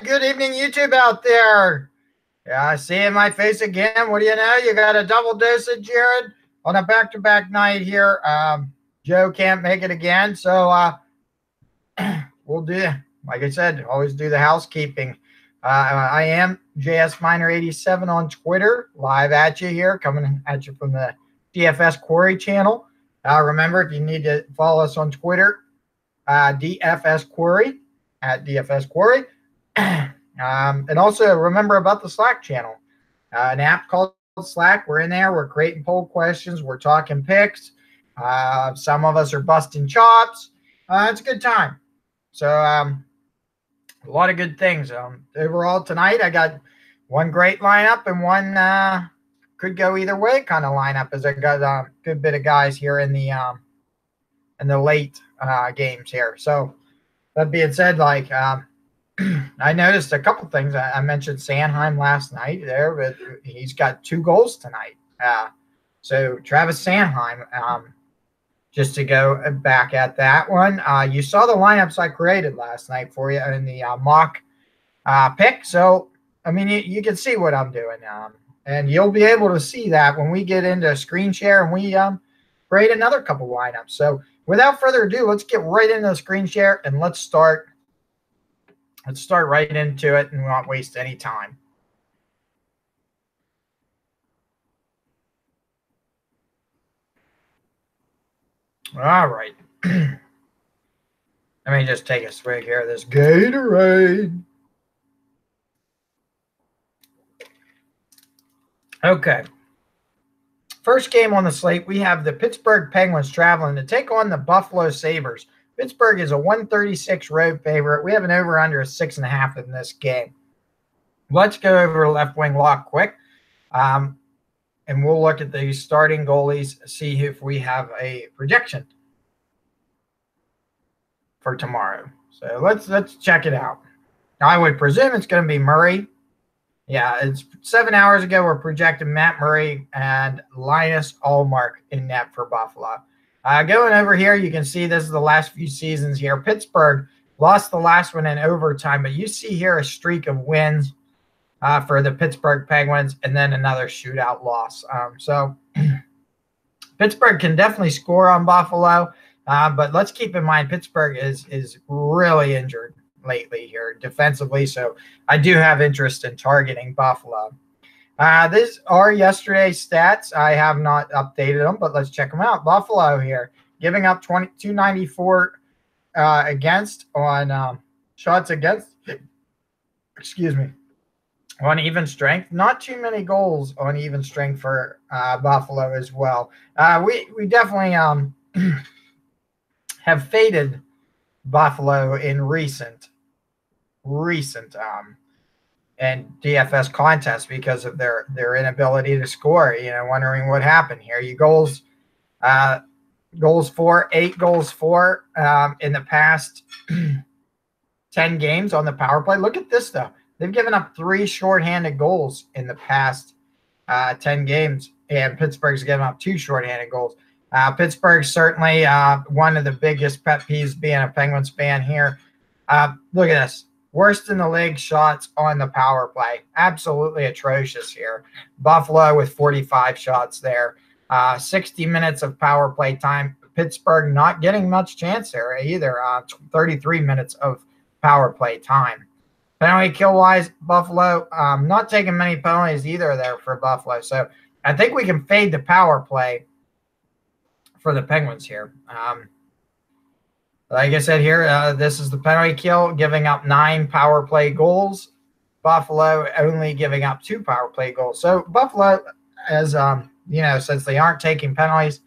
Good evening, YouTube out there. Yeah, seeing my face again. What do you know? You got a double dose of Jared on a back-to-back night here. Joe can't make it again, so we'll do, like I said, always do the housekeeping. I am JS Miner 87 on Twitter, live at you here, coming at you from the DFS Quarry channel. Remember, if you need to follow us on Twitter, DFS Quarry at DFS Quarry. And also remember about the Slack channel, an app called Slack. We're in there. We're creating poll questions. We're talking picks. Some of us are busting chops. It's a good time. So a lot of good things. Overall tonight, I got one great lineup and one could go either way kind of lineup, as I got a good bit of guys here in the late games here. So that being said, like I noticed a couple things. I mentioned Sanheim last night there, but he's got 2 goals tonight. So Travis Sanheim, just to go back at that one, you saw the lineups I created last night for you in the mock pick. So, I mean, you can see what I'm doing. And you'll be able to see that when we get into screen share and we create another couple lineups. So without further ado, let's get right into the screen share and let's start right into it and not waste any time. All right. Let me just take a swig here of this Gatorade. Okay. First game on the slate, we have the Pittsburgh Penguins traveling to take on the Buffalo Sabres. Pittsburgh is a 136 road favorite. We have an over-under of 6.5 in this game. Let's go over left wing lock quick. And we'll look at the starting goalies, see if we have a projection for tomorrow. So let's check it out. Now, I would presume it's going to be Murray. Yeah, it's 7 hours ago. We're projecting Matt Murray and Linus Ullmark in net for Buffalo. Going over here, you can see this is the last few seasons here. Pittsburgh lost the last one in overtime, but you see here a streak of wins for the Pittsburgh Penguins and then another shootout loss. So Pittsburgh can definitely score on Buffalo, but let's keep in mind Pittsburgh is really injured lately here defensively, so I do have interest in targeting Buffalo. These are yesterday's stats. I have not updated them, but let's check them out. Buffalo here, giving up 294 against on shots against, excuse me, on even strength. Not too many goals on even strength for Buffalo as well. We definitely have faded Buffalo in recent and DFS contests because of their inability to score. You know, wondering what happened here. You goals for 8 goals for in the past 10 games on the power play. Look at this though. They've given up 3 shorthanded goals in the past 10 games, and Pittsburgh's given up 2 shorthanded goals. Pittsburgh's certainly one of the biggest pet peeves being a Penguins fan here. Look at this. Worst in the league shots on the power play. Absolutely atrocious here. Buffalo with 45 shots there. 60 minutes of power play time. Pittsburgh not getting much chance there either. 33 minutes of power play time. Penalty kill-wise, Buffalo not taking many penalties either there for Buffalo. So I think we can fade the power play for the Penguins here. Like I said here, this is the penalty kill, giving up 9 power play goals. Buffalo only giving up 2 power play goals. So Buffalo, as you know, since they aren't taking penalties,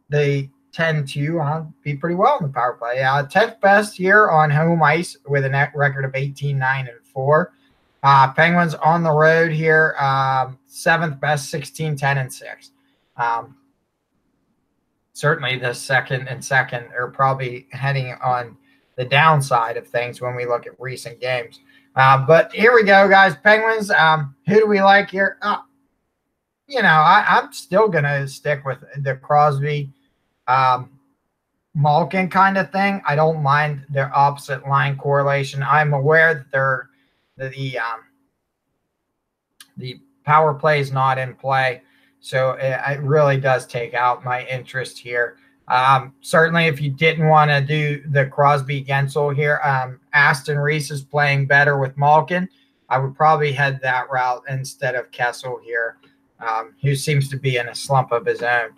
they tend to be pretty well in the power play. 10th best here on home ice with a net record of 18-9-4. Penguins on the road here, 7th best, 16-10-6. Certainly the second are probably heading on the downside of things when we look at recent games. But here we go, guys. Penguins, who do we like here? You know, I'm still going to stick with the Crosby Malkin kind of thing, I don't mind their opposite line correlation. I'm aware that the power play is not in play, so it really does take out my interest here. Certainly, if you didn't want to do the Crosby Gensel here, Aston Reese is playing better with Malkin. I would probably head that route instead of Kessel here, who seems to be in a slump of his own.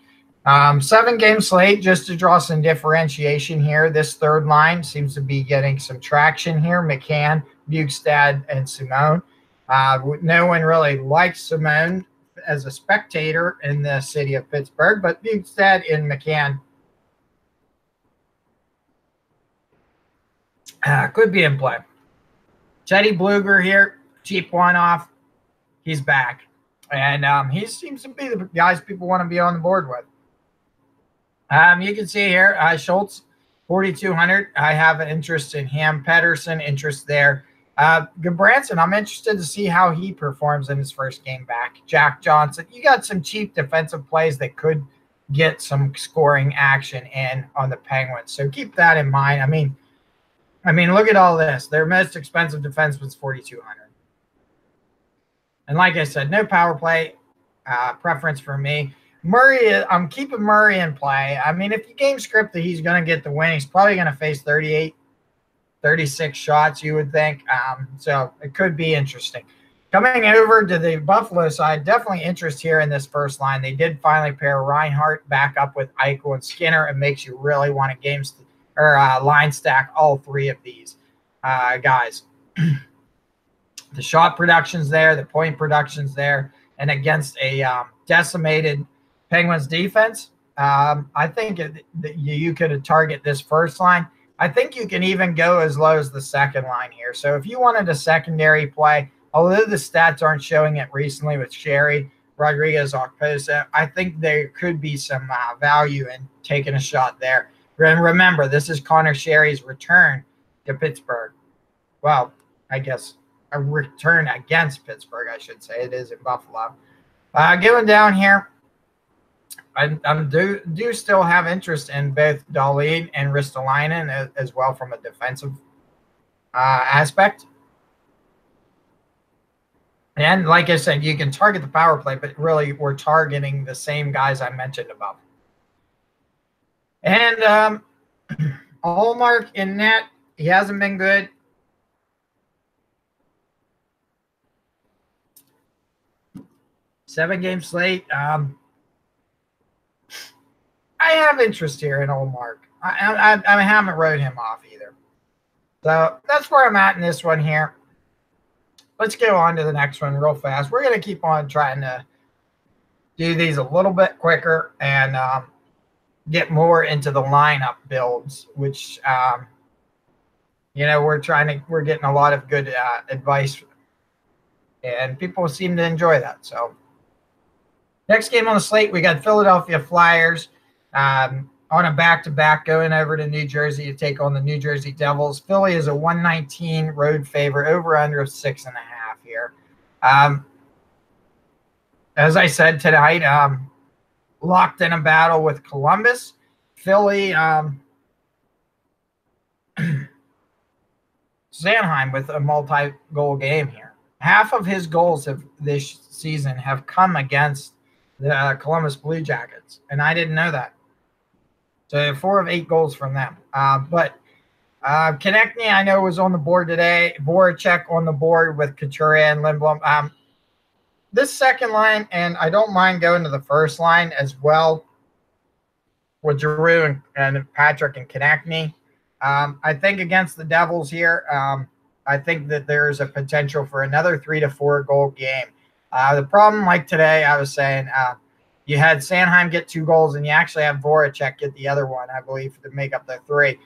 7-game slate, just to draw some differentiation here. This third line seems to be getting some traction here. McCann, Bukestad, and Simone. No one really likes Simone as a spectator in the city of Pittsburgh, but Bukestad and McCann could be in play. Teddy Bluger here, cheap one-off. He's back. And he seems to be the guys people want to be on the board with. You can see here, Schultz, 4,200. I have an interest in him. Pedersen, interest there. Goodbranson, I'm interested to see how he performs in his first game back. Jack Johnson, you got some cheap defensive plays that could get some scoring action in on the Penguins. So keep that in mind. I mean, look at all this. Their most expensive defense was 4,200. And like I said, no power play preference for me. Murray, I'm keeping Murray in play. I mean, if you game script that he's going to get the win, he's probably going to face 38, 36 shots, you would think. So it could be interesting. Coming over to the Buffalo side, definitely interest here in this first line. They did finally pair Reinhart back up with Eichel and Skinner. It makes you really want to line stack all three of these guys. The shot production's there, the point production's there, and against a decimated Penguins defense, I think you could target this first line. I think you can even go as low as the second line here. So if you wanted a secondary play, although the stats aren't showing it recently with Sherry, Rodriguez, Okposo, I think there could be some value in taking a shot there. And remember, this is Connor Sherry's return to Pittsburgh. Well, I guess a return against Pittsburgh, I should say. It is in Buffalo. Going down here, I do still have interest in both Dahlin and Ristolainen as well from a defensive aspect. And like I said, you can target the power play, but really we're targeting the same guys I mentioned above. And Allmark in net, he hasn't been good. Seven-game slate. I have interest here in Allmark. I haven't wrote him off either. So that's where I'm at in this one here. Let's go on to the next one real fast. We're going to keep on trying to do these a little bit quicker and get more into the lineup builds, which, we're getting a lot of good advice, and people seem to enjoy that. So next game on the slate, we got Philadelphia Flyers on a back-to-back going over to New Jersey to take on the New Jersey Devils. Philly is a 119 road favorite, over-under of 6.5 here. As I said tonight, locked in a battle with Columbus. Philly, Sanheim with a multi-goal game here. Half of his goals this season have come against the Columbus Blue Jackets, and I didn't know that. So 4 of 8 goals from them. But Konechny, I know, was on the board today. Voracek on the board with Couturier and Lindblom. This second line, and I don't mind going to the first line as well with Giroux and Patrick and Konechny. I think against the Devils here, I think that there's a potential for another 3 to 4 goal game. The problem, like today, I was saying, you had Sanheim get 2 goals, and you actually have Voracek get the other one, I believe, to make up the 3.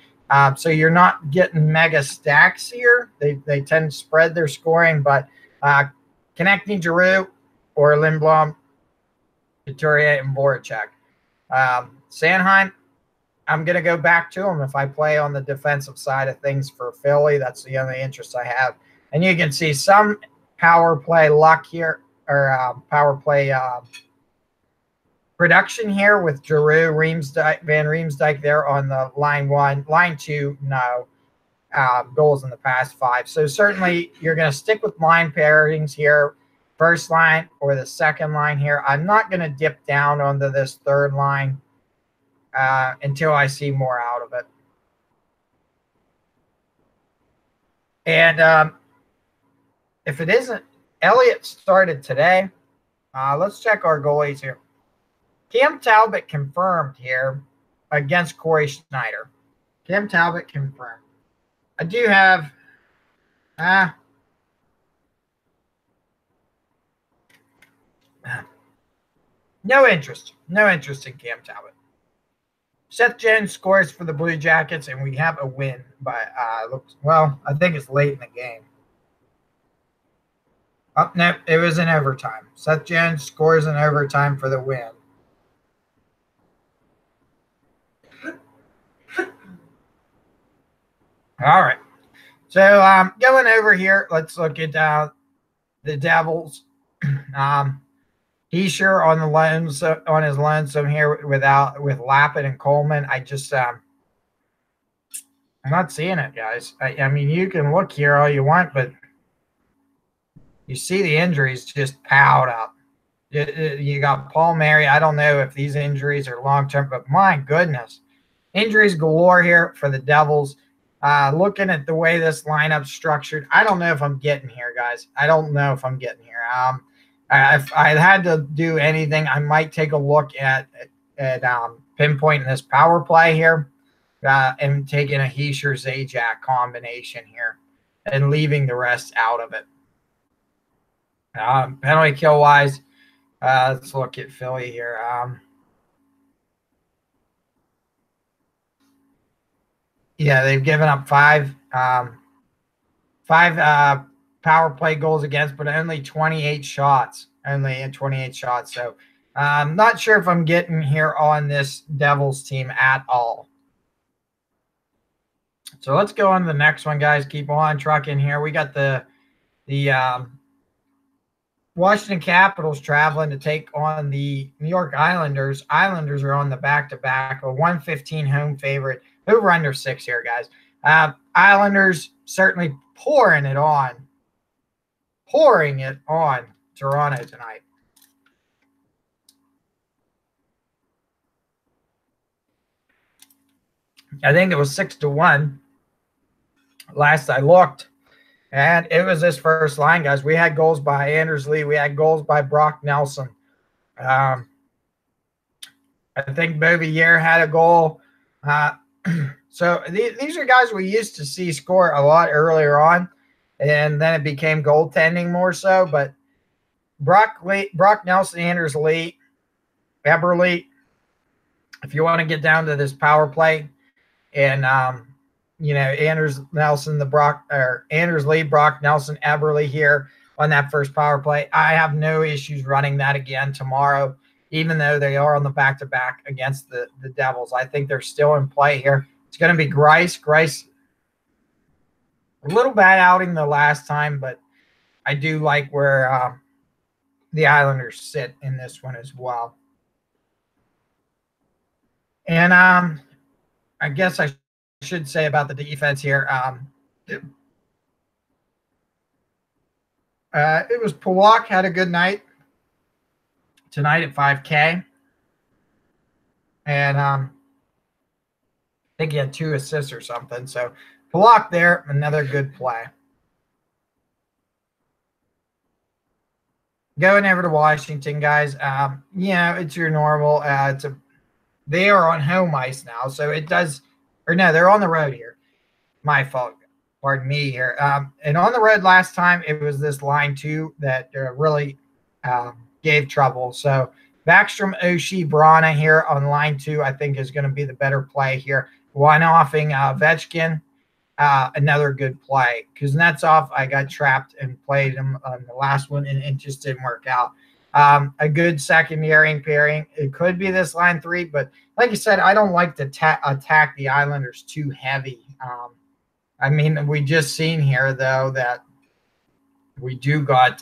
So you're not getting mega stacks here. They tend to spread their scoring, but Konechny, Giroux, or Lindblom, Couturier, and Voracek. Sanheim, I'm going to go back to him if I play on the defensive side of things for Philly. That's the only interest I have. And you can see some power play luck here, or power play production here with Giroux, Van Riemsdyk there on the line 1. Line 2, no. Goals in the past 5. So certainly you're going to stick with line pairings here. First line or the second line here. I'm not going to dip down onto this third line until I see more out of it. And if it isn't, Elliott started today. Let's check our goalies here. Cam Talbot confirmed here against Corey Schneider. Cam Talbot confirmed. I do have no interest in Cam Talbot. Seth Jones scores for the Blue Jackets, and we have a win. But I think it's late in the game. Oh, no, it was in overtime. Seth Jones scores in overtime for the win. All right. So going over here, let's look at the Devils. Heischer on the loans on his lonesome here with Lappin and Coleman. I just I'm not seeing it, guys. I mean, you can look here all you want, but you see the injuries just piled up. You got Paul Mary. I don't know if these injuries are long term, but my goodness, injuries galore here for the Devils. Looking at the way this lineup's structured, I don't know if I'm getting here, guys. I don't know if I'm getting here. If I had to do anything, I might take a look at pinpointing this power play here and taking a Heischer-Zajac combination here and leaving the rest out of it. Penalty kill wise, let's look at Philly here. Yeah, they've given up five power play goals against, but only 28 shots. So I'm not sure if I'm getting here on this Devils team at all. So let's go on to the next one, guys. Keep on trucking here. We got the Washington Capitals traveling to take on the New York Islanders. Islanders are on the back-to-back, a 115 home favorite. Over under 6 here, guys. Islanders certainly pouring it on Toronto tonight. I think it was 6-1 last I looked. And it was this first line, guys. We had goals by Anders Lee. We had goals by Brock Nelson. I think Beauvillier had a goal. So these are guys we used to see score a lot earlier on, and then it became goaltending more so. But Brock Nelson, Anders Lee, Eberle, if you want to get down to this power play, and Anders Lee, Brock Nelson, Eberle here on that first power play. I have no issues running that again tomorrow, even though they are on the back-to-back against the Devils. I think they're still in play here. It's going to be Grice. Grice, a little bad outing the last time, but I do like where the Islanders sit in this one as well. And I guess I should say about the defense here. It was Pulock had a good night tonight at 5K. And I think he had 2 assists or something. So Pulock there, another good play. Going over to Washington, guys. It's your normal. They are on home ice now, so it does. Or no, they're on the road here. My fault. Pardon me here. And on the road last time, it was this line 2 that really gave trouble. So Backstrom, Oshie, Brana here on line 2, I think is going to be the better play here. One-offing Ovechkin, another good play. Kuznetsov, I got trapped and played him on the last one, and it just didn't work out. A good secondary pairing. It could be this line 3, but like I said, I don't like to attack the Islanders too heavy. I mean, we just seen here, though, that we do got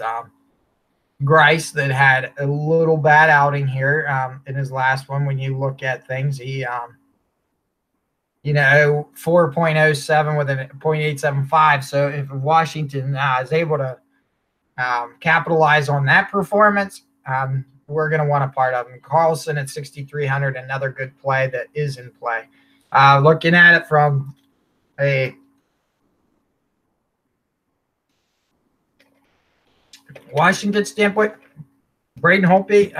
Grice that had a little bad outing here in his last one. When you look at things, he 4.07 with a 0.875. So if Washington is able to capitalize on that performance, we're going to want a part of him. Carlson at 6,300, another good play that is in play. Looking at it from a Washington standpoint, Braden Holtby,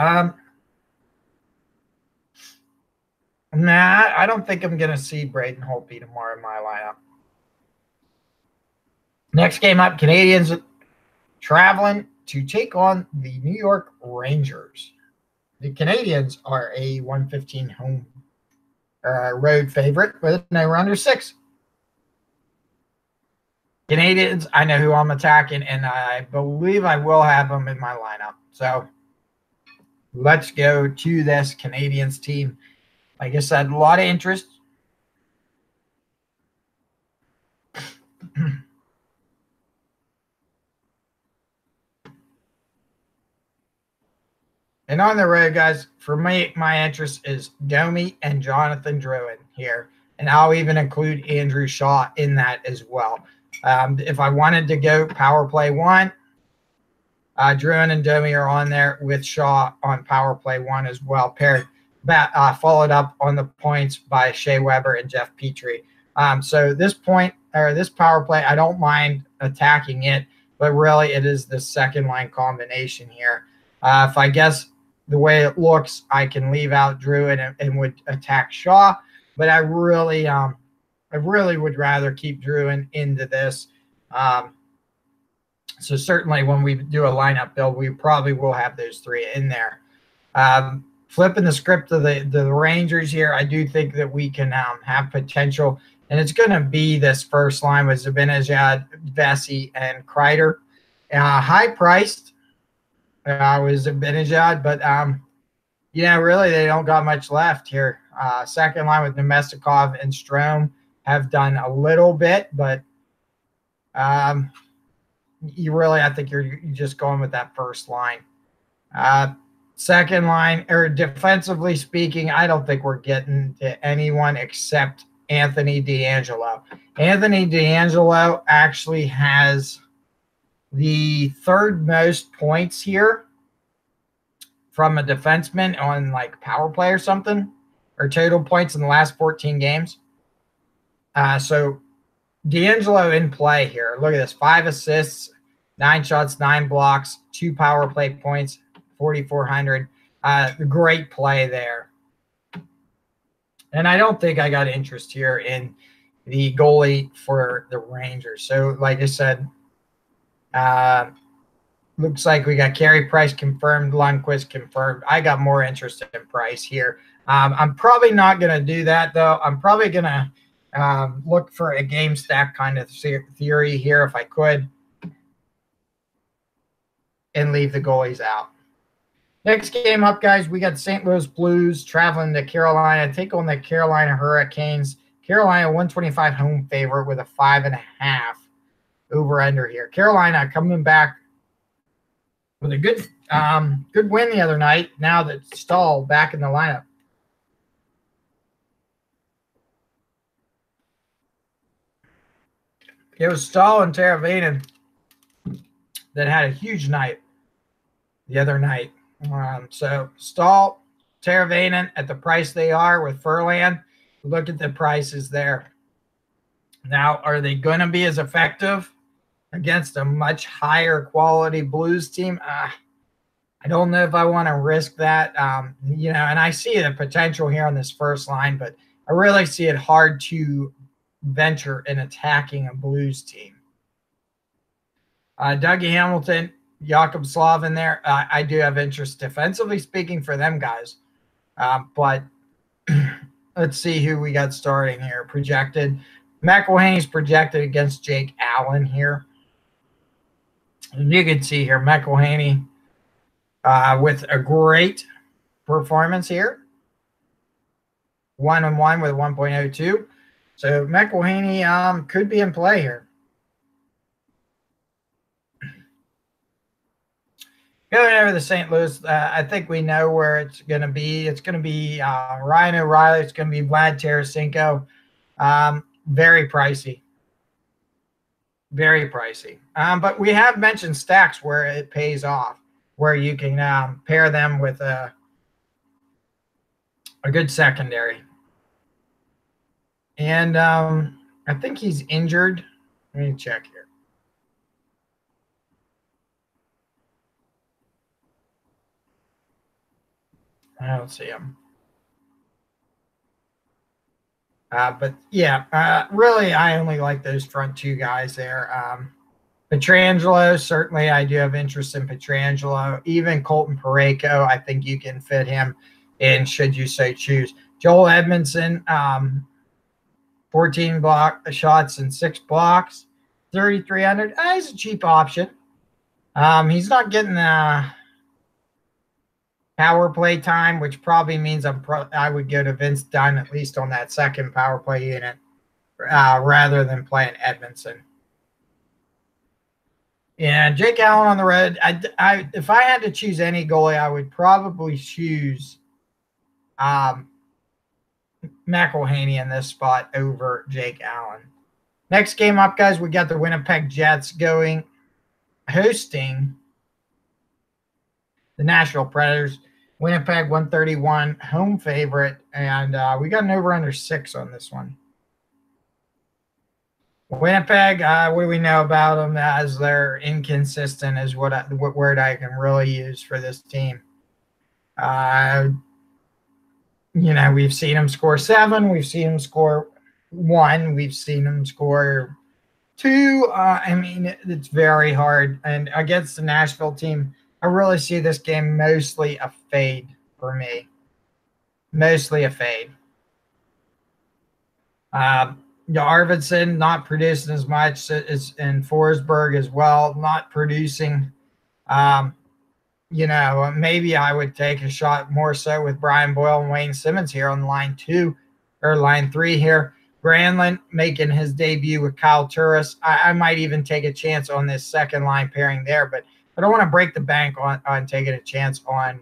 nah, I don't think I'm going to see Braden Holtby tomorrow in my lineup. Next game up, Canadiens traveling to take on the New York Rangers. The Canadiens are a 115 home road favorite with an over under 6. Canadiens, I know who I'm attacking, and I believe I will have them in my lineup. So let's go to this Canadiens team. Like I said, a lot of interest. And on the road, guys, for me, my interest is Domi and Jonathan Drouin here. And I'll even include Andrew Shaw in that as well. If I wanted to go power play 1, Drouin and Domi are on there with Shaw on power play 1 as well. Followed up on the points by Shea Weber and Jeff Petrie. So this power play, I don't mind attacking it, but really it is the second line combination here. If I guess the way it looks, I can leave out Drouin and would attack Shaw, but I really would rather keep Drouin into this. So certainly when we do a lineup build, we probably will have those 3 in there. Flipping the script of the Rangers here, I do think that we can have potential, and it's going to be this first line with Zibanejad, Vesey, and Kreider. High-priced was Zibanejad, but really they don't got much left here. Second line with Nemestikov and Strome have done a little bit, but I think you're just going with that first line. Second line, or defensively speaking, I don't think we're getting to anyone except Anthony DeAngelo. Anthony DeAngelo actually has the third most points here from a defenseman on like power play or something, or total points in the last 14 games. So DeAngelo in play here. Look at this: 5 assists, 9 shots, 9 blocks, 2 power play points, 4,400. Great play there. And I don't think I got interest here in the goalie for the Rangers. So like I said, looks like we got Carey Price confirmed, Lundqvist confirmed. I got more interest in Price here. I'm probably not going to do that, though. I'm probably going to look for a game stack kind of theory here if I could, and leave the goalies out. Next game up, guys, we got St. Louis Blues traveling to Carolina, take on the Carolina Hurricanes. Carolina 125 home favorite with a 5.5 over-under here. Carolina coming back with a good win the other night. Now that Stahl back in the lineup. It was Stahl and Teravainen that had a huge night the other night. So Stahl, Teravainen at the price they are with Furlan. Look at the prices there. Now, are they going to be as effective against a much higher quality Blues team? I don't know if I want to risk that. And I see the potential here on this first line, but I really see it hard to venture in attacking a Blues team. Dougie Hamilton, Jakob Slav in there. I do have interest defensively speaking for them guys. But let's see who we got starting here. Projected. McElhaney's projected against Jake Allen here. And you can see here McElhaney with a great performance here. 1-1 with 1.02. So McElhaney could be in play here. Going over the St. Louis, I think we know where it's going to be. It's going to be Ryan O'Reilly. It's going to be Vlad Tarasenko. Very pricey. Very pricey. But we have mentioned stacks where it pays off, where you can pair them with a good secondary. And I think he's injured. Let me check here. I don't see him. But yeah, really, I only like those front two guys there. Pietrangelo, certainly I do have interest in Pietrangelo. Even Colton Parayko, I think you can fit him in should you so choose. Joel Edmondson, 14 block shots and 6 blocks, 3,300. He's a cheap option. He's not getting power play time, which probably means I would go to Vince Dunn at least on that second power play unit rather than playing Edmondson. Yeah, Jake Allen on the road. If I had to choose any goalie, I would probably choose McElhaney in this spot over Jake Allen. Next game up, guys, we got the Winnipeg Jets hosting the Nashville Predators. Winnipeg 131, home favorite, and we got an over-under 6 on this one. Winnipeg, what do we know about them? As they're inconsistent is what word I can really use for this team. We've seen them score 7. We've seen them score 1. We've seen them score 2. It's very hard. And against the Nashville team, I really see this game mostly a fade for me. Mostly a fade. Arvidsson not producing as much as in Forsberg as well, not producing. Maybe I would take a shot more so with Brian Boyle and Wayne Simmons here on line 2 or line 3 here. Granlund making his debut with Kyle Turris. I might even take a chance on this second line pairing there, but I don't want to break the bank on taking a chance on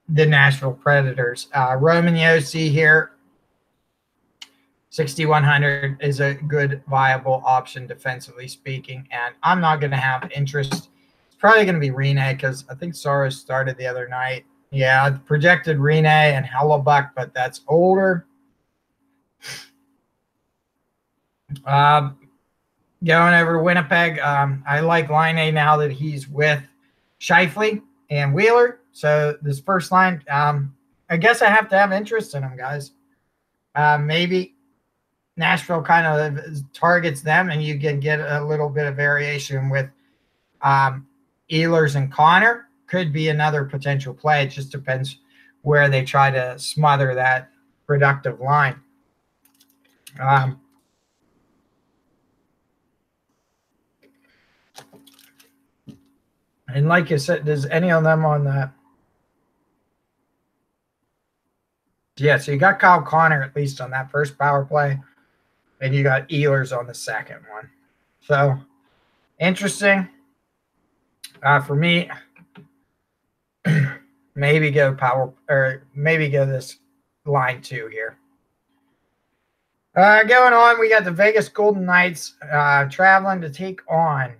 the Nashville Predators. Roman Josi here, 6,100 is a good, viable option defensively speaking, and I'm not going to have interest. It's probably going to be Rene because I think Soros started the other night. Yeah, projected Rene and Hellebuck, but that's older. Going over to Winnipeg, I like Line A now that he's with Scheifele and Wheeler. So this first line, I guess I have to have interest in them, guys. Maybe Nashville kind of targets them, and you can get a little bit of variation with Ehlers and Connor. Could be another potential play. It just depends where they try to smother that productive line. And like you said, does any of them on that? Yeah, so you got Kyle Connor at least on that first power play, and you got Ehlers on the second one. So interesting. For me, maybe go this line 2 here. Going on, we got the Vegas Golden Knights traveling to take on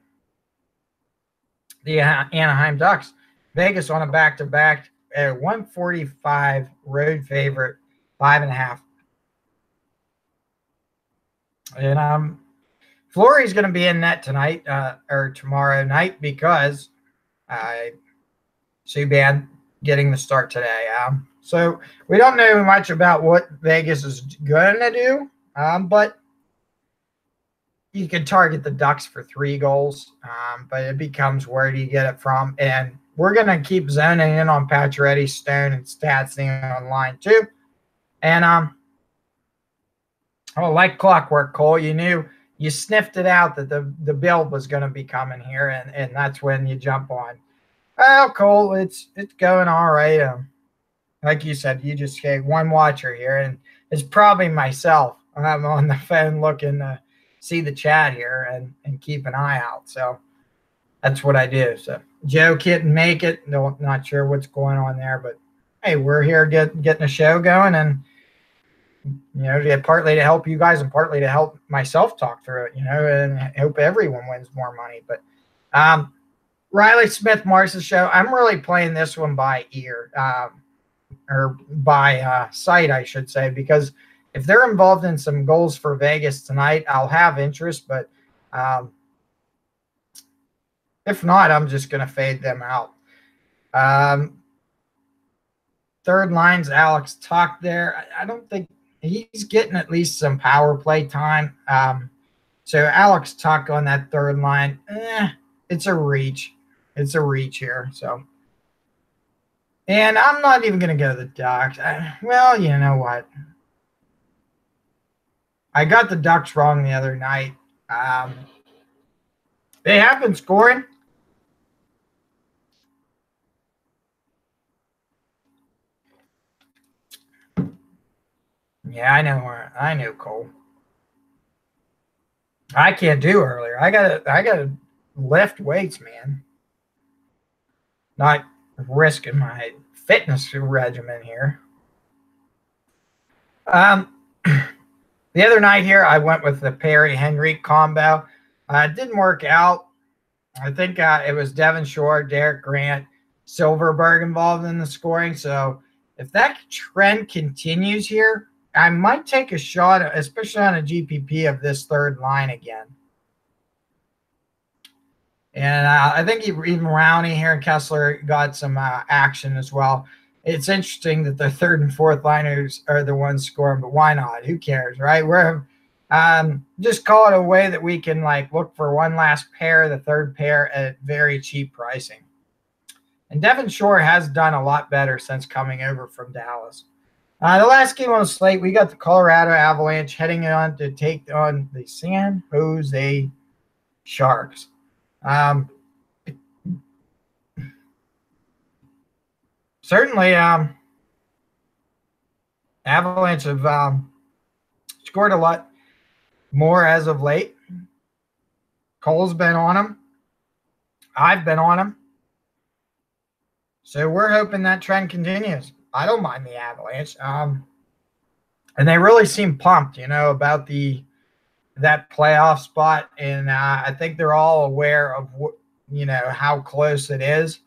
the Anaheim Ducks. Vegas on a back-to-back at 145 road favorite, 5.5. And Fleury's going to be in net tonight or tomorrow night because Subban getting the start today. So we don't know much about what Vegas is going to do, but you can target the Ducks for 3 goals, but it becomes where do you get it from? And we're going to keep zoning in on Pacioretty, Stone, and Stastny on line 2. And like clockwork, Cole, you sniffed it out that the build was going to be coming here, and that's when you jump on. Well, Cole, it's going all right. Like you said, you just gave one watcher here, and it's probably myself. I'm on the phone looking to see the chat here and keep an eye out. So that's what I do. So Joe couldn't make it. No, not sure what's going on there, but hey, we're here getting a show going, and partly to help you guys and partly to help myself talk through it, and hope everyone wins more money. But Riley Smith Morris's show, I'm really playing this one by ear, or by sight, I should say, because if they're involved in some goals for Vegas tonight, I'll have interest, but if not, I'm just going to fade them out. Third line's Alex Tuch there. I don't think he's getting at least some power play time. So Alex Tuch on that third line, it's a reach. It's a reach here. So, and I'm not even going to go to the Ducks. Well, you know what? I got the Ducks wrong the other night. They have been scoring. Yeah, I know, Cole. I can't do earlier. I gotta lift weights, man. Not risking my fitness regimen here. The other night here, I went with the Perry Henry combo. It didn't work out. I think it was Devon Shore, Derek Grant, Silverberg involved in the scoring. So if that trend continues here, I might take a shot, especially on a GPP, of this third line again. And I think even Rowney here and Kessler got some action as well. It's interesting that the third and fourth liners are the ones scoring, but why not? Who cares, right? We're just call it a way that we can look for one last pair, the third pair, at very cheap pricing. And Devon Shore has done a lot better since coming over from Dallas. The last game on the slate, we got the Colorado Avalanche heading on to take on the San Jose Sharks. Certainly, Avalanche have scored a lot more as of late. Cole's been on them. I've been on them. So we're hoping that trend continues. I don't mind the Avalanche. And they really seem pumped, about that playoff spot. And I think they're all aware of how close it is.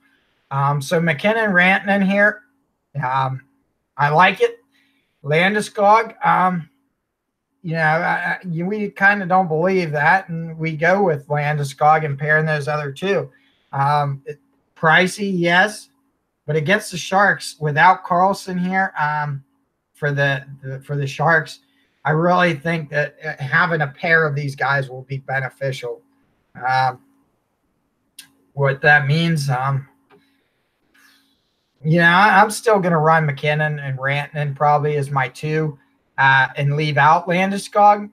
So McKinnon, Rantanen here. I like it. Landeskog, we kind of don't believe that, and we go with Landeskog and pairing those other two. Pricey, yes, but against the Sharks without Carlson here, for the Sharks, I really think that having a pair of these guys will be beneficial. What that means, I'm still going to run McKinnon and Rantanen probably as my two, and leave out Landeskog.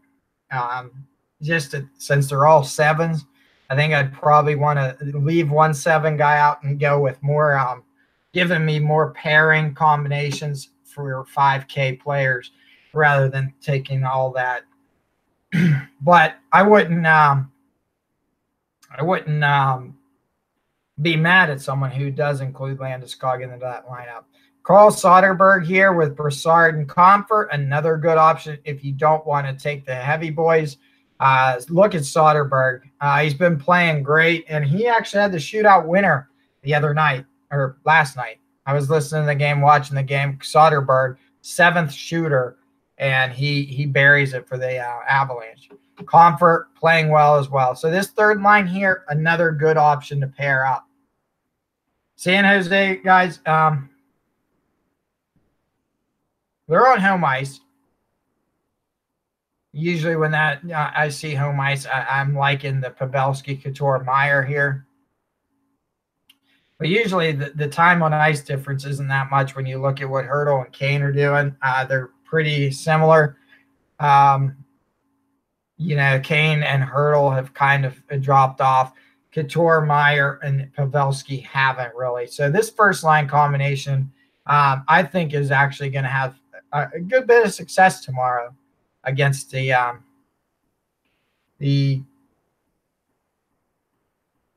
Since they're all sevens, I think I'd probably want to leave 1-7 guy out and go with more, giving me more pairing combinations for 5K players rather than taking all that. But I wouldn't be mad at someone who does include Landeskog into that lineup. Carl Soderberg here with Brassard and Comfort, another good option if you don't want to take the heavy boys. Look at Soderberg. He's been playing great, and he actually had the shootout winner the other night, or last night. I was listening to the game, watching the game. Soderberg, 7th shooter, and he buries it for the Avalanche. Comfort playing well as well. So this third line here, another good option to pair up. San Jose, guys, they're on home ice. Usually when I see home ice, I'm liking the Pavelski, Couture, Meyer here. But usually the time on ice difference isn't that much when you look at what Hurdle and Kane are doing. They're pretty similar. Kane and Hurdle have kind of dropped off. Couture, Meyer, and Pavelski haven't really. So this first line combination, I think, is actually going to have a good bit of success tomorrow against the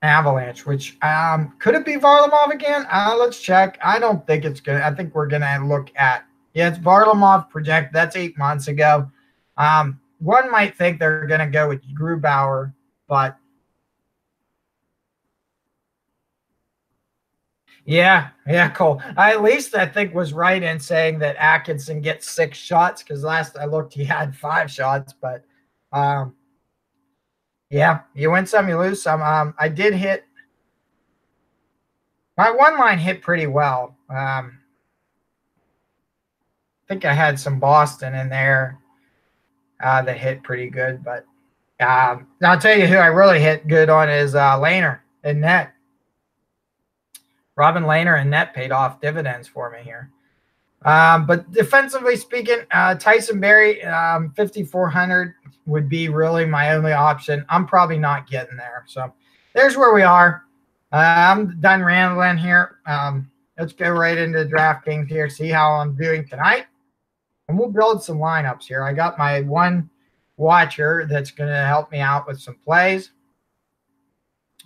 Avalanche, which could it be Varlamov again? Let's check. I don't think it's good. I think we're gonna look at it's Varlamov project. That's 8 months ago. One might think they're gonna go with Grubauer, but yeah, Cole. I at least I think was right in saying that Atkinson gets 6 shots because last I looked he had 5 shots, but um, yeah, you win some, you lose some. I did hit my one line hit pretty well. I think I had some Boston in there that hit pretty good, but I'll tell you who I really hit good on is Lehner in net. Robin Lehner in net paid off dividends for me here. But defensively speaking, Tyson Berry, 5,400 would be really my only option. I'm probably not getting there. So there's where we are. I'm done rambling here. Let's go right into DraftKings here, see how I'm doing tonight. And we'll build some lineups here. I got my one watcher that's going to help me out with some plays.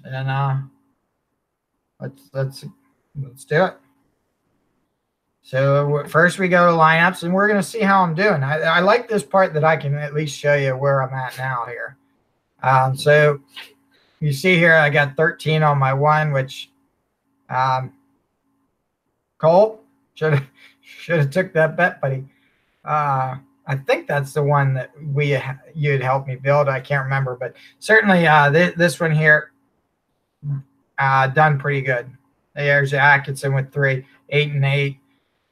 And let's do it. So first we go to lineups, and we're going to see how I'm doing. I like this part that I can at least show you where I'm at now here. So you see here I got 13 on my one, which Cole should have took that bet, buddy. I think that's the one that you'd help me build. I can't remember, but certainly this one here done pretty good. There's Atkinson with 3, 8 and 8.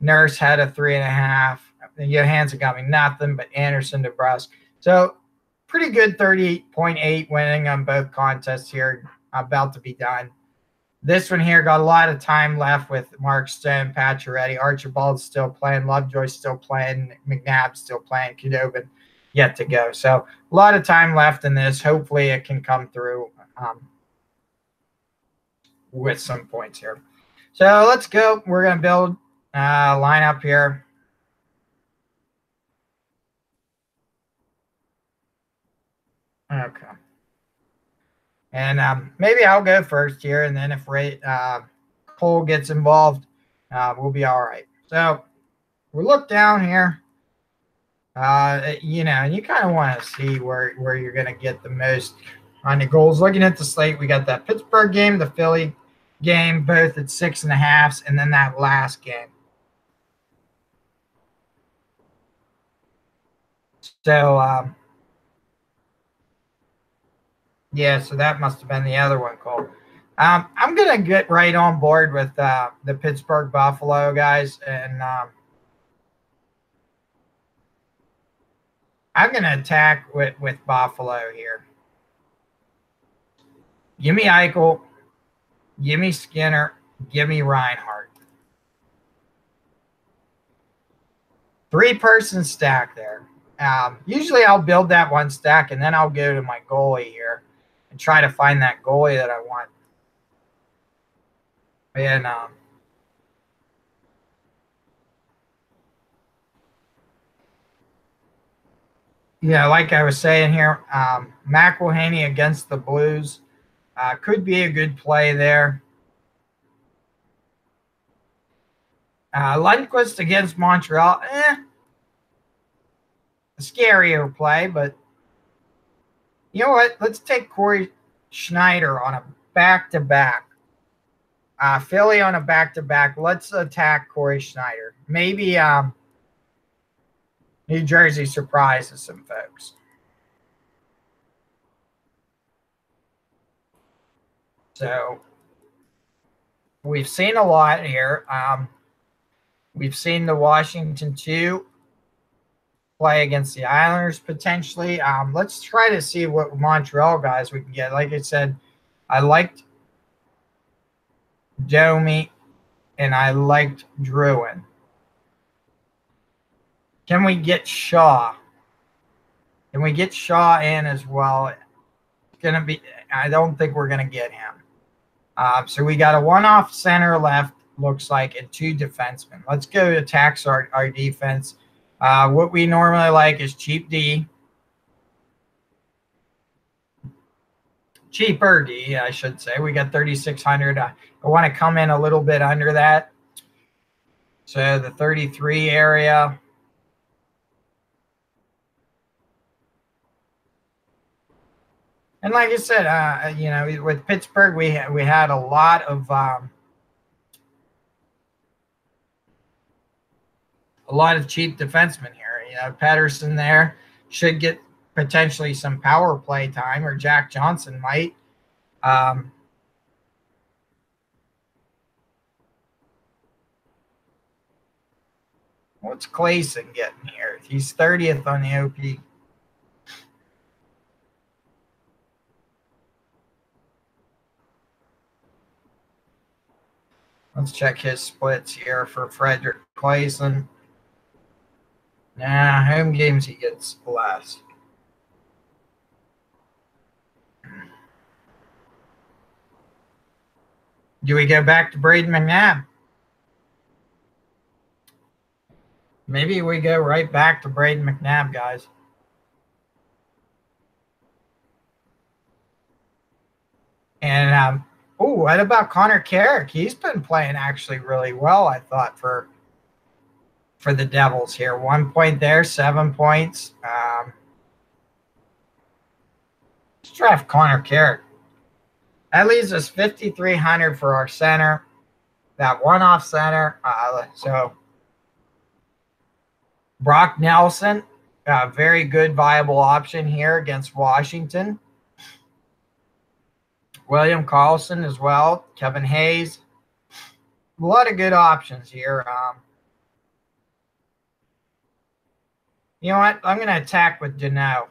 Nurse had a 3.5. Johansson got me nothing, but Anderson, DeBrusque. So pretty good 30.8 winning on both contests here. About to be done. This one here got a lot of time left with Mark Stone, Pacioretty, Archibald's still playing, Lovejoy's still playing, McNabb's still playing, Khudobin yet to go. So a lot of time left in this. Hopefully it can come through with some points here. So let's go. We're going to build lineup here. Okay. And maybe I'll go first here, and then if Cole gets involved, we'll be all right. So we look down here, and you kind of want to see where you're going to get the most on the goals. Looking at the slate, we got that Pittsburgh game, the Philly game, both at 6.5s, and then that last game. So, yeah, so that must have been the other one, Cole. I'm going to get right on board with the Pittsburgh Buffalo guys, and I'm going to attack with Buffalo here. Give me Eichel. Give me Skinner. Give me Reinhart. 3-person stack there. Usually I'll build that one stack, and then I'll go to my goalie here and try to find that goalie that I want. And like I was saying here, McElhaney against the Blues could be a good play there. Lundqvist against Montreal, a scarier play, but you know what? Let's take Corey Schneider on a back-to-back. Philly on a back-to-back. Let's attack Corey Schneider. Maybe New Jersey surprises some folks. So we've seen a lot here. We've seen the Washington 2 play against the Islanders potentially. Let's try to see what Montreal guys we can get. Like I said, I liked Domi and I liked Druin. Can we get Shaw? Can we get Shaw in as well? It's gonna be. I don't think we're gonna get him. So we got a one-off center left, looks like, and 2 defensemen. Let's go to tax our defense. What we normally like is cheap D. cheaper D, I should say. We got 3,600. I want to come in a little bit under that. So the 33 area. And like I said, you know, with Pittsburgh, we had a lot of cheap defensemen here. You know, Patterson there should get potentially some power play time, or Jack Johnson might. What's Clayson getting here? He's 30th on the OP. Let's check his splits here for Frederick Clayson. Nah, home games he gets less. Do we go back to Braden McNabb? Maybe we go right back to Braden McNabb, guys. And what about Connor Carrick? He's been playing actually really well, I thought, for the Devils here. 1 point there, 7 points. Let's draft Connor Carrick. That leaves us 5,300 for our center. That one off center. So Brock Nelson, a very good viable option here against Washington. William Karlsson as well. Kevin Hayes. A lot of good options here. You know what? I'm going to attack with Dano.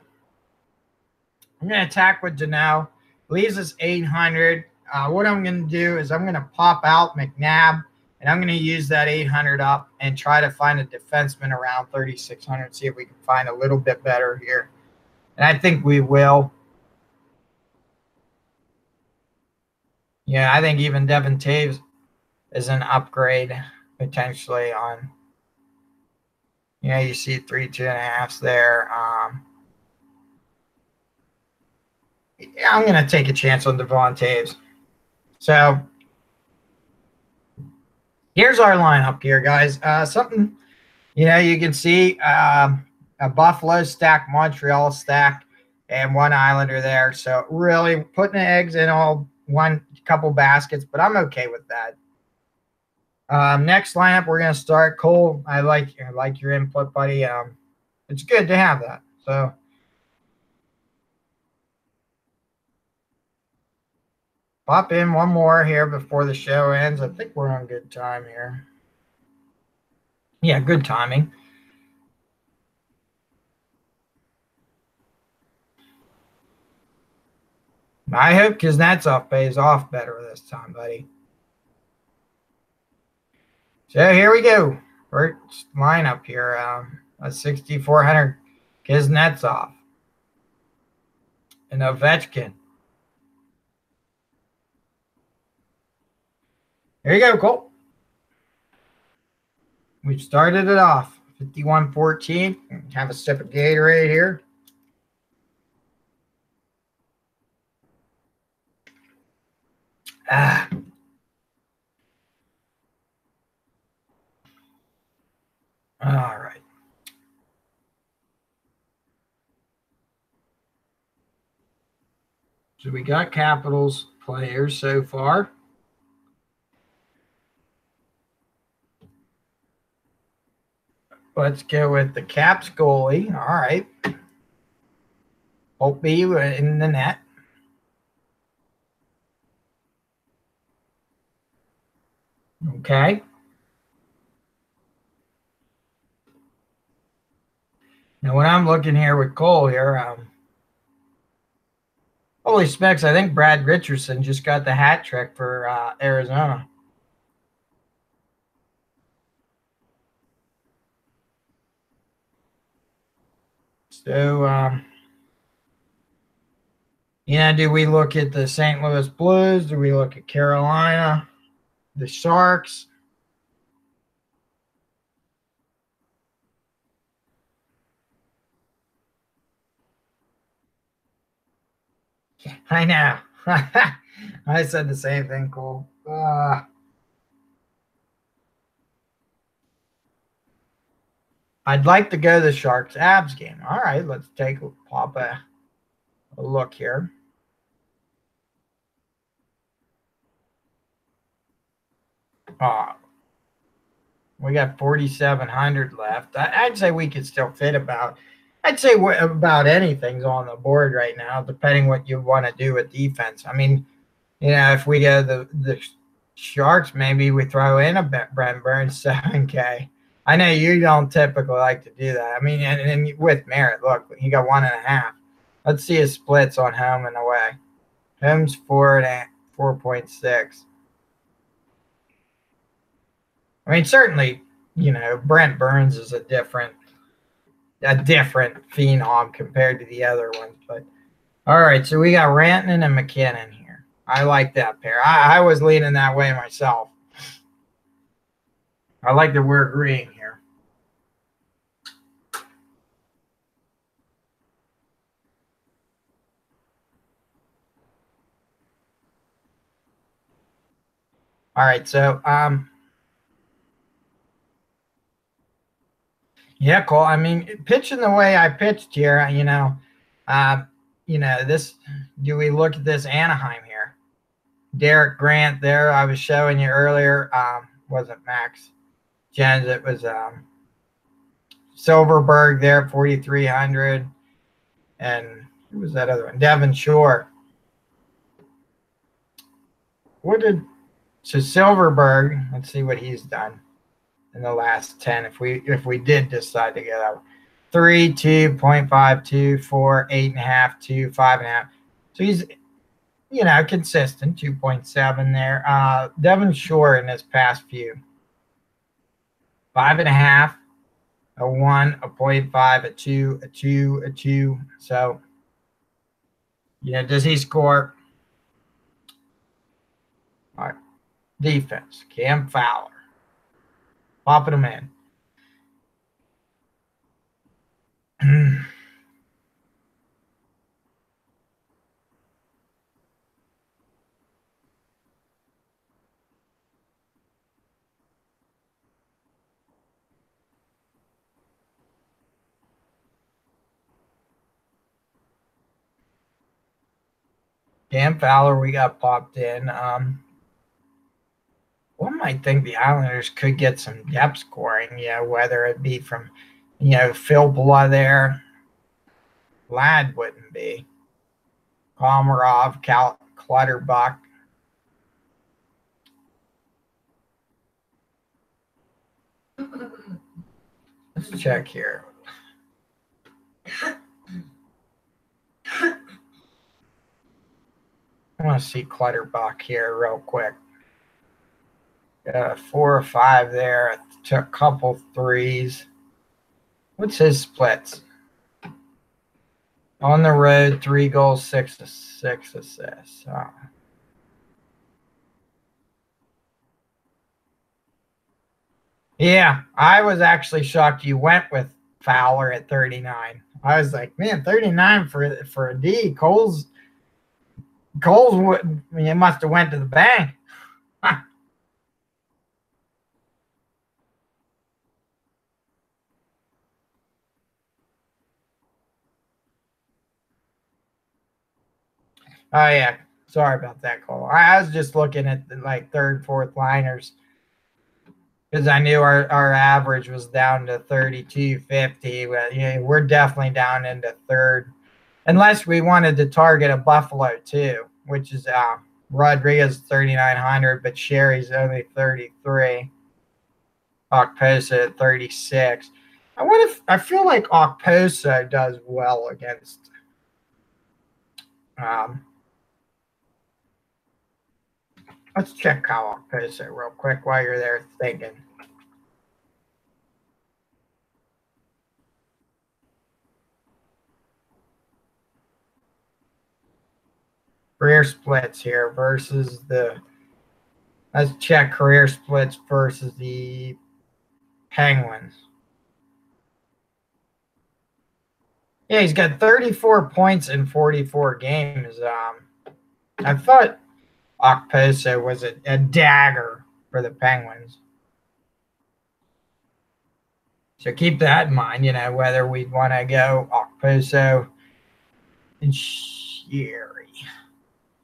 Leaves us 800. What I'm going to do is I'm going to pop out McNabb, and I'm going to use that 800 up and try to find a defenseman around 3,600. See if we can find a little bit better here. And I think we will. Yeah, I think even Devin Taves is an upgrade potentially on. Yeah, you see 3 2.5s there. Yeah, I'm going to take a chance on Devon Taves. So here's our lineup here, guys. Something, you know, you can see a Buffalo stack, Montreal stack, and one Islander there. So really putting the eggs in all one couple baskets, but I'm okay with that. Next lineup, we're going to start. Cole, I like your input, buddy. It's good to have that. So pop in one more here before the show ends. I think we're on good time here. Yeah, good timing. I hope Kuznetsov pays off better this time, buddy. So here we go. First lineup here. A 6,400 Kuznetsov. And Ovechkin. Here you go, Cole. We started it off. 51-14. Have a sip of Gatorade here. All right. So we got Capitals players so far. Let's go with the Caps goalie. All right. Hope be in the net. Okay. Now, when I'm looking here with Cole here, holy smokes, I think Brad Richardson just got the hat trick for Arizona. So, do we look at the St. Louis Blues? Do we look at Carolina? The Sharks? I know. I said the same thing, Cole. I'd like to go to the Sharks Abs game. All right, let's pop a look here. We got 4,700 left. I'd say we could still fit about. I'd say about anything's on the board right now, depending what you want to do with defense. I mean, if we go the Sharks, maybe we throw in a Brent Burns 7K. I know you don't typically like to do that. I mean, and with Merritt, look, he got 1.5. Let's see his splits on home and away. Home's 4.6. I mean, certainly, Brent Burns is a different phenom compared to the other ones. But all right, so we got Rantanen and McKinnon here. I like that pair. I was leaning that way myself. I like that we're agreeing here. All right, so yeah, Cole. I mean, pitching the way I pitched here, this. Do we look at this Anaheim here? Derek Grant there. I was showing you earlier. Wasn't Max Jones? It was Silverberg there, 4,300, and who was that other one? Devon Shore. So Silverberg? Let's see what he's done in the last 10. If we did decide to get out, 3, 2.52, 4, 8.5, 2, 5.5. So he's consistent, 2.7 there. Devon Shore in his past few, 5.5, a 1, a 0.5, a 2, a 2, a 2. So does he score? All right. Defense, Cam Fowler, popping him in. Cam Fowler, we got popped in. One might think the Islanders could get some depth scoring, whether it be from, Phil Blood there. Ladd wouldn't be. Komarov, Clutterbuck. Let's check here. I want to see Clutterbuck here real quick. 4 or 5 there. Took a couple threes. What's his splits? On the road, 3 goals, 6 assists. Yeah, I was actually shocked you went with Fowler at 39. I was like, man, 39 for a D. Cole's would, it must have went to the bank. Oh yeah, sorry about that, Cole. I was just looking at the, third, fourth liners because I knew our average was down to 32.50. But we're definitely down into third, unless we wanted to target a Buffalo too, which is Rodriguez 3,900, but Sherry's only 33. Okposo at 36. I feel like Okposo does well against. Let's check Kyle Okposo real quick while you're there thinking. Career splits here versus the. Let's check career splits versus the Penguins. Yeah, he's got 34 points in 44 games. I thought Okposo was a dagger for the Penguins. So keep that in mind, whether we'd want to go Okposo and Sherry.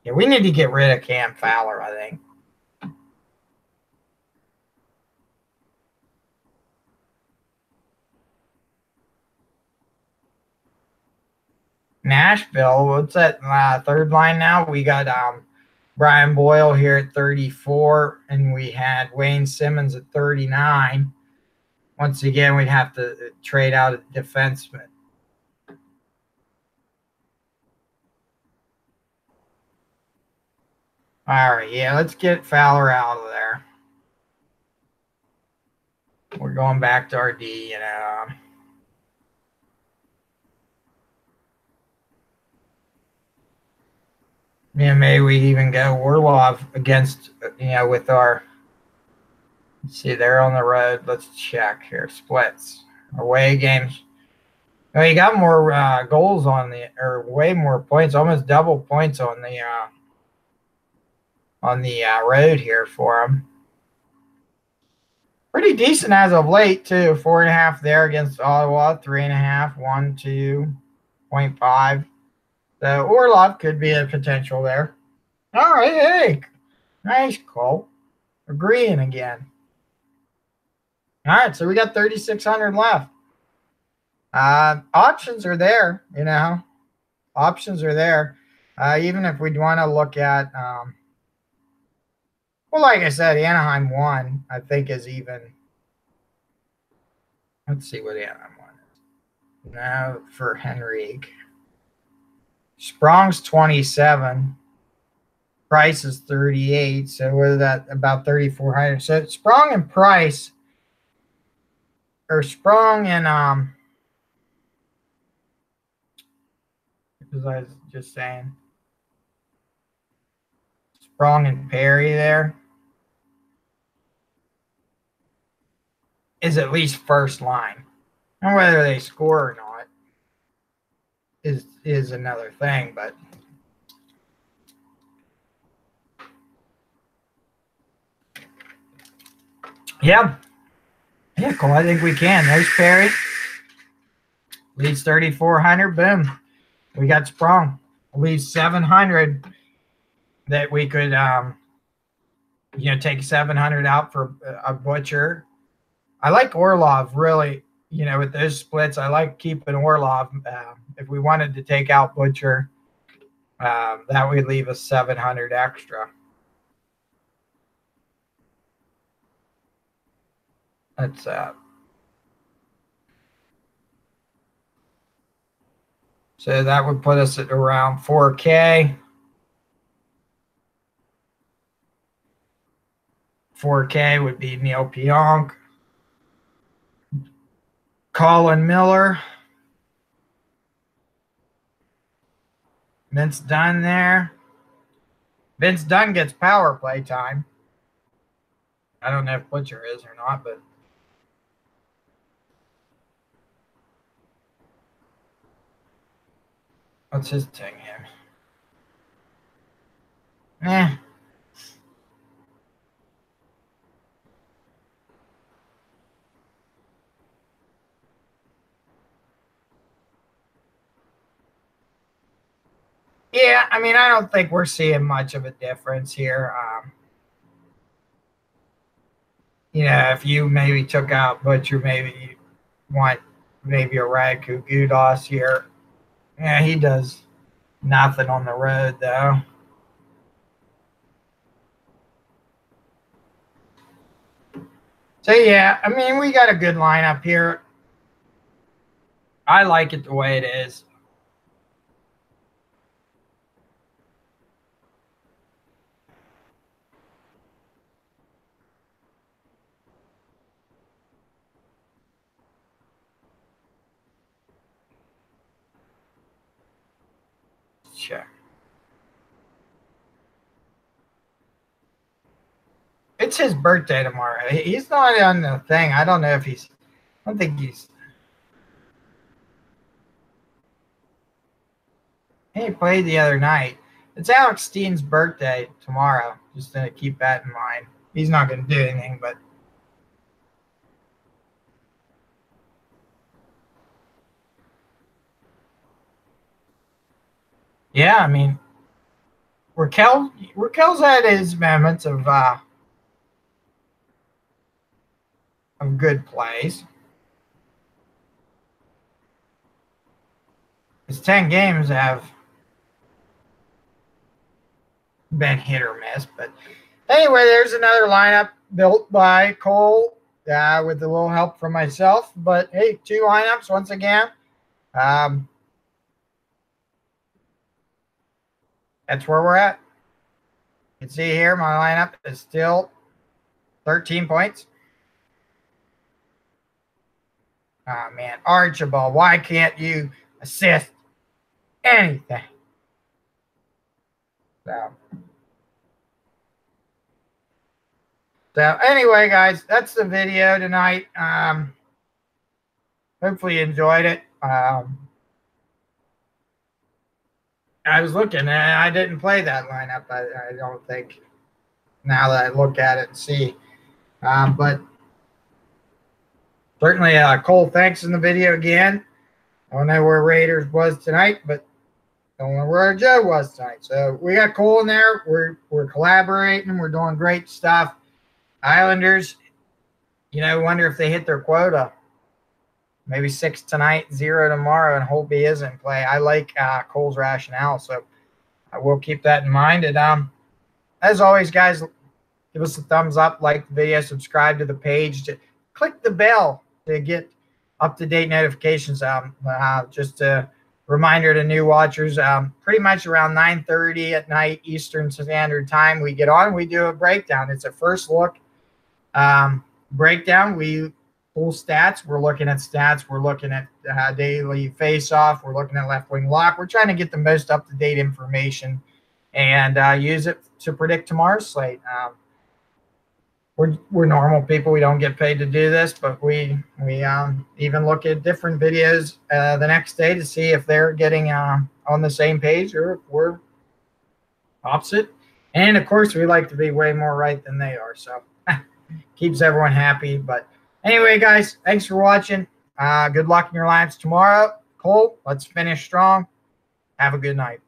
Yeah, we need to get rid of Cam Fowler, I think. Nashville, what's that third line now? We got Brian Boyle here at 34, and we had Wayne Simmons at 39. Once again, we'd have to trade out a defenseman. All right, yeah, let's get Fowler out of there. We're going back to our D, Yeah, maybe we even go Orlov against, with our. Let's see, they're on the road. Let's check here. Splits. Away games. Oh, you got more goals or way more points, almost double points on the road here for them. Pretty decent as of late, too. 4.5 there against Ottawa. 3.5. 1, 2.5. So Orlov could be a potential there. All right, hey. Nice, Cole. Agreeing again. All right, so we got 3,600 left. Options are there, Options are there. Even if we'd want to look at, well, like I said, Anaheim 1, I think, is even. Let's see what Anaheim 1 is. Now for Henrique. Sprong's 27. Price is 38. So what is that? About 3,400. So Sprong and Price, or Sprong and as I was just saying, Sprong and Perry there is at least first line. And whether they score or not is another thing, but yeah, cool. I think we can. There's Perry. Leads 3,400. Boom. We got Sprong. Leaves 700 that we could, take 700 out for a Butcher. I like Orlov, really, with those splits. I like keeping Orlov. If we wanted to take out Butcher, that would leave us 700 extra. That's so that would put us at around 4K. 4K would be Neil Pionk, Colin Miller, Vince Dunn there. Vince Dunn gets power play time. I don't know if Butcher is or not, but what's his thing here? Yeah, I mean, I don't think we're seeing much of a difference here. If you maybe took out Butcher, maybe you want maybe a Radko Gudas here. Yeah, he does nothing on the road, though. So, yeah, I mean, we got a good lineup here. I like it the way it is. Check. It's his birthday tomorrow. He's not on the thing. I don't know if he's. I don't think he's. He played the other night. It's Alex Steen's birthday tomorrow. Just to keep that in mind. He's not going to do anything, but yeah, I mean, Raquel's had his moments of good plays. His 10 games have been hit or miss, but anyway, there's another lineup built by Cole with a little help from myself. But hey, 2 lineups once again. That's where we're at. You can see here my lineup is still 13 points. Oh, man. Archibald, why can't you assist anything? So anyway, guys, that's the video tonight. Hopefully you enjoyed it. I was looking, and I didn't play that lineup, I don't think, now that I look at it and see. But certainly, Cole, thanks in the video again. I don't know where Raiders was tonight, but I don't know where Joe was tonight. So we got Cole in there. We're collaborating. We're doing great stuff. Islanders, wonder if they hit their quota. Maybe 6 tonight, 0 tomorrow, and Holtby is in play. I like Cole's rationale, so I will keep that in mind. And as always, guys, give us a thumbs up, like the video, subscribe to the page, click the bell to get up-to-date notifications. Just a reminder to new watchers, pretty much around 9:30 at night Eastern Standard Time, we get on. We do a breakdown. It's a first look breakdown. We pull stats. We're looking at stats. We're looking at daily face-off. We're looking at left-wing lock. We're trying to get the most up-to-date information and use it to predict tomorrow's slate. We're normal people. We don't get paid to do this, but we even look at different videos the next day to see if they're getting on the same page or if we're opposite. And, of course, we like to be way more right than they are, so keeps everyone happy. But anyway, guys, thanks for watching. Good luck in your lives tomorrow. Cole, let's finish strong. Have a good night.